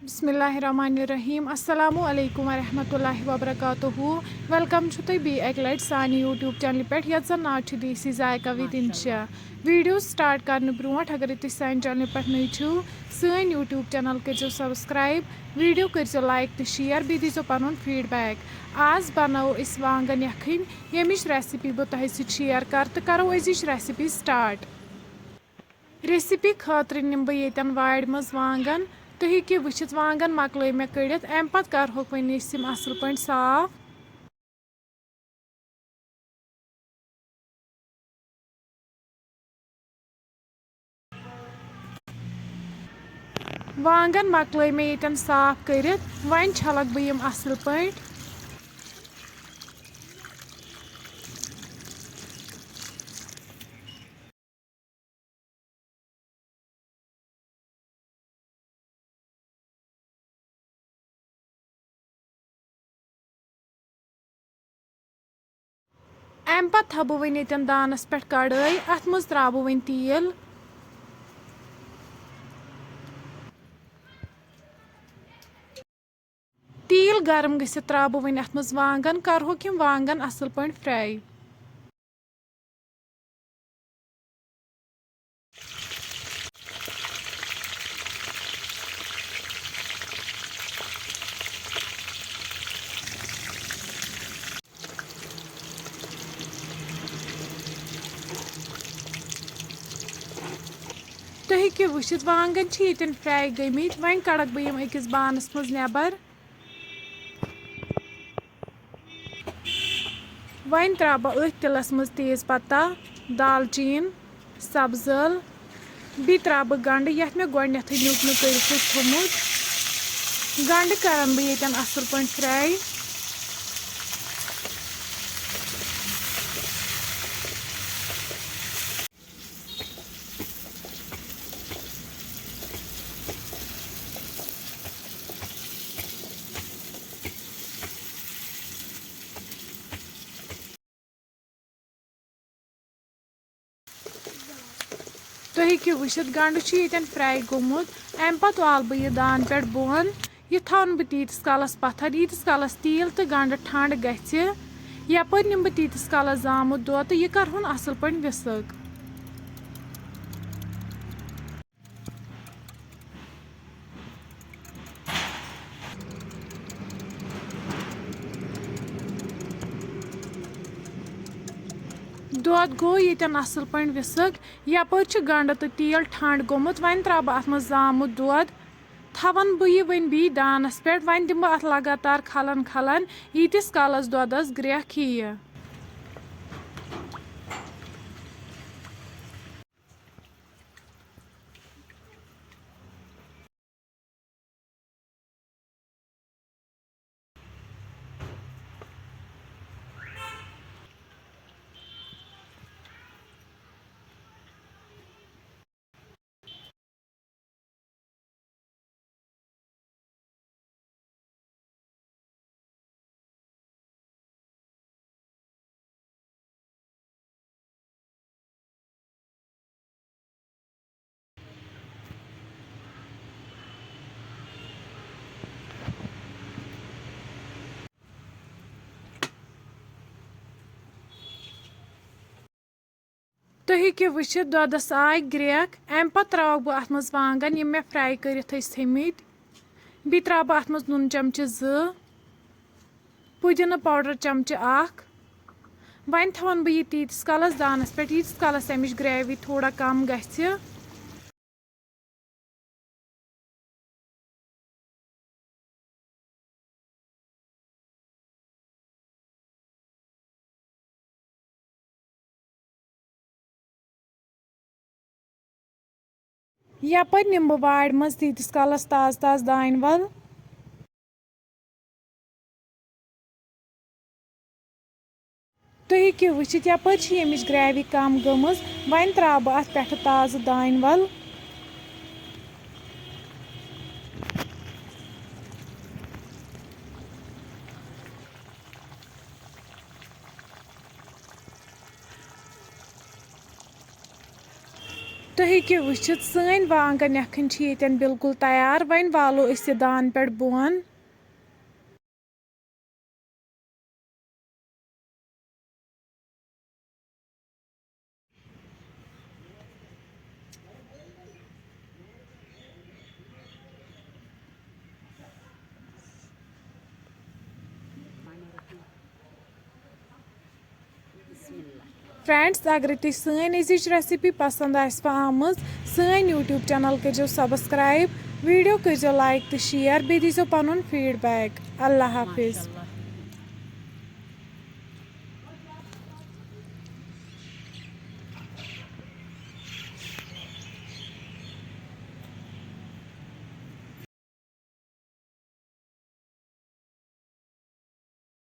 बिस्मिल्लाहिर्रहमानिर्रहीम अस्सलामु अलैकुम वरहमतुल्लाहि वबरकातुहू वेलकम तुम बी एक लट सान यूट्यूब चैनल पे यत जन नाव देसी जायका विद इंशा वीडियो स्टार्ट करने ब्रोट अगर तुम सान चैनल पे नई छो सन यूट्यूब चैनल करो सब्सक्राइब वीडियो करो लाइक तो शेयर बी दीजो पन फीडबैक आज बनाओ वांगन यखन यमिच रेसिपी बह तुह शेयर कर तो करो अजिच रेसिपी स्टार्ट रेसिपी खतर निम बह ये वाड़ मज वांगन तुम हेकि वुचित वांगन मकल मे कड़ित अम पत करहोक वन असल पे साफ वांगन मकल मे ये साफ कर वन छलक बह असल पे अम पत थो बह वन ये दानस पे कड़ाई अत मज त्रा बह वन तील गरम गसित त्रा बह वन अत मज वांगन करहोक यम वांगन असल पे फ्राई तुम हेकि वुचित वांगन ये फ्राई गमित वन कड़क बह अकिस बानस मज नेबर वन त्रा बह अथ तिलस मज तेज पत्ता दालचीन सब्ज ٲल बी त्रा बह गंड ये मे गोडनेथ न्युकन कर थोमुत गंड करन बह ये असल पे फ्राई तुम हेकि वुचित गंड ये फ्राई गोमुत अम पत वाल बह यह दान पे बोन यह थवन बह तीतिस कालस पत्थर यीतिस कालस तील तो गंड ठंड गि यपर निम बह तीतिस कालस जामुत दो तो यह करहुन असल पे विसक दोद गो ये असल पे विसक यपर गंड तो तील ठंड गोमुत वन त्रा बह अत मज जामुत दोद थवन बह यह वन बी दानस पे वन दिम बह अत लगातार खलन खलन यीतिस कालस दोदस ग्रेख यी तुम हेकि वुचित दोदस आय ग्रेख अम पत त्रावक बह अत मज वांगन यम मे फ्राई कर थमित बी त्रा बह अत मज नून चमचे पुदीना पाउडर चमचे वन थवन बह यह तीतिस कालस दानस पे यीतिस कालस अमिच ग्रेवी थोड़ा कम गि यपर निम बह वाड़ मज तीतिस कालस ताज ताज दान वल तुम हेकि वुचित यपर यमिच ग्रेवी कम गमज वन त्रा बह अत पे ताज दान वल تُہۍ ہیٚکِو وٕچھِتھ سٲنۍ وانٛگن یَکھٕنۍ چھِ ییٚتٮ۪ن بِلکُل تیار وۄنۍ والو أسۍ یہِ دان پٮ۪ٹھ بۄن. فرٛٮ۪نٛڈٕس اگرَے تُہۍ سٲنۍ أزِچ رٮ۪سِپی پَسنٛد آسِوٕ آمٕژ سٲنۍ یوٗٹیوٗب چَنَل کٔرۍزیو سَبسکرایب ویٖڈیو کٔرۍزیو لایک تہٕ شِیَر بیٚیہِ دیٖزیو پَنُن فیٖڈبیک. اللہ حافِظ.